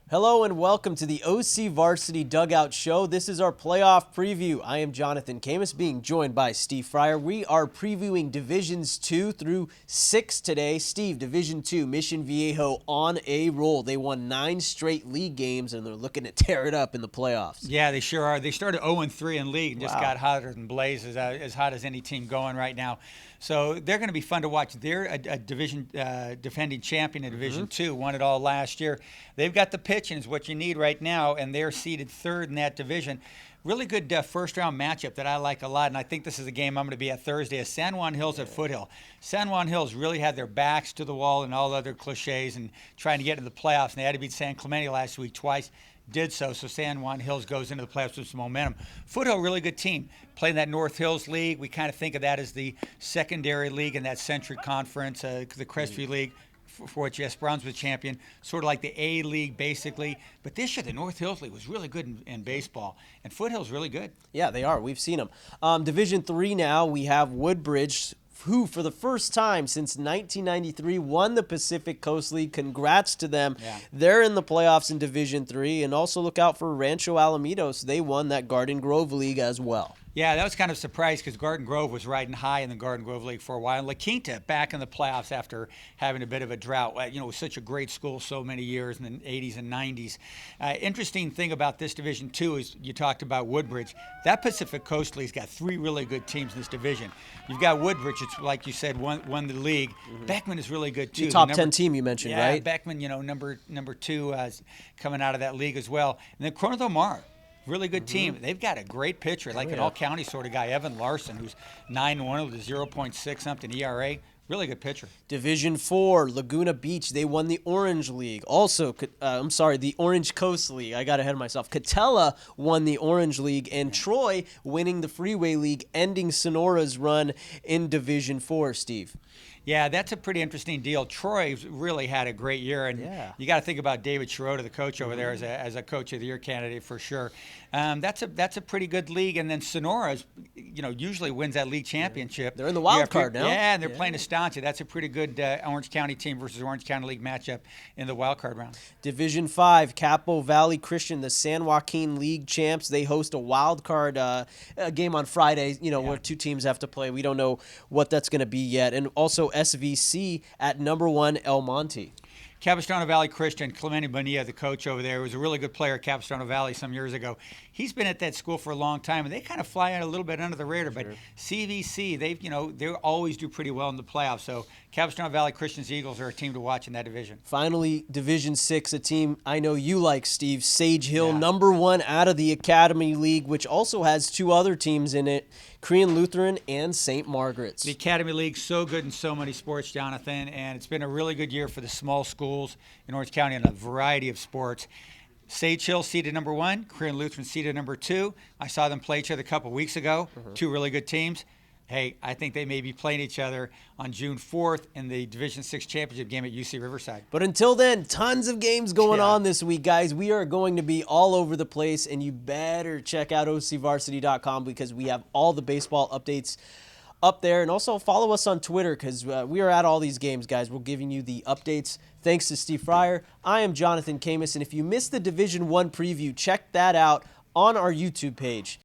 Hello and welcome to the OCVarsity Dugout Show. This is our playoff preview. I am Jonathan Khamis, being joined by Steve Fryer. We are previewing Divisions 2 through 6 today. Steve, Division 2, Mission Viejo on a roll. They won 9 straight league games, and they're looking to tear it up in the playoffs. Yeah, they sure are. They started 0-3 in league and just got hotter than blazes, as hot as any team going right now. So they're going to be fun to watch. They're a division defending champion in Division 2, won it all last year. They've got the pitching is what you need right now, and they're seeded third in that division. Really good first-round matchup that I like a lot, and I think this is a game I'm going to be at Thursday, is San Juan Hills at Foothill. San Juan Hills really had their backs to the wall and all other cliches and trying to get into the playoffs, and they had to beat San Clemente last week twice. Did so San Juan Hills goes into the playoffs with some momentum. Foothill, really good team. Playing that North Hills League, we kind of think of that as the secondary league in that Century Conference, the Crestview League, for which S. Browns was champion, sort of like the A League basically. But this year, the North Hills League was really good in baseball, and Foothill's really good. Yeah, they are. We've seen them. Division 3 now, we have Woodbridge, who for the first time since 1993 won the Pacific Coast League. Congrats to them. Yeah. They're in the playoffs in Division 3, and also look out for Rancho Alamitos. They won that Garden Grove League as well. Yeah, that was kind of a surprise because Garden Grove was riding high in the Garden Grove League for a while. La Quinta back in the playoffs after having a bit of a drought. You know, it was such a great school so many years in the 80s and 90s. Interesting thing about this Division 2 is you talked about Woodbridge. That Pacific Coast League's got 3 really good teams in this division. You've got Woodbridge, it's like you said, won the league. Beckman is really good too. The top 10 team you mentioned, yeah, right? Beckman, you know, number 2 coming out of that league as well. And then Corona Del Mar. Really good team. They've got a great pitcher, like an all-county sort of guy, Evan Larson, who's 9-1 with a 0.6 something ERA. Really good pitcher. Division 4, Laguna Beach, they won the Orange League. Also, the Orange Coast League. I got ahead of myself. Catella won the Orange League, and Troy winning the Freeway League, ending Sonora's run in Division 4, Steve. Yeah, that's a pretty interesting deal. Troy's really had a great year, and you got to think about David Schroeder, the coach over there, as a Coach of the Year candidate for sure. That's a pretty good league, and then Sonora's, usually wins that league championship. They're in the wild card now. Yeah, and they're playing Estancia. That's a pretty good Orange County team versus Orange County League matchup in the wild card round. Division 5, Capo Valley Christian, the San Joaquin League champs. They host a wild card game on Friday. Where 2 teams have to play. We don't know what that's going to be yet, and also SVC at number 1 El Monte. Capistrano Valley Christian, Clemente Bonilla, the coach over there, was a really good player at Capistrano Valley some years ago. He's been at that school for a long time, and they kind of fly out a little bit under the radar. But CVC, they always do pretty well in the playoffs. So Capistrano Valley Christian's Eagles are a team to watch in that division. Finally, Division 6, a team I know you like, Steve. Sage Hill, number 1 out of the Academy League, which also has 2 other teams in it, Korean Lutheran and St. Margaret's. The Academy League, so good in so many sports, Jonathan, and it's been a really good year for the small schools in Orange County in a variety of sports. Sage Hill seeded number 1, Korean Lutheran seeded number 2. I saw them play each other a couple weeks ago, 2 really good teams. Hey, I think they may be playing each other on June 4th in the Division 6 championship game at UC Riverside. But until then, tons of games going on this week, guys. We are going to be all over the place, and you better check out OCVarsity.com because we have all the baseball updates up there. And also follow us on Twitter because we are at all these games, guys. We're giving you the updates. Thanks to Steve Fryer. I am Jonathan Khamis, and if you missed the Division 1 preview, check that out on our YouTube page.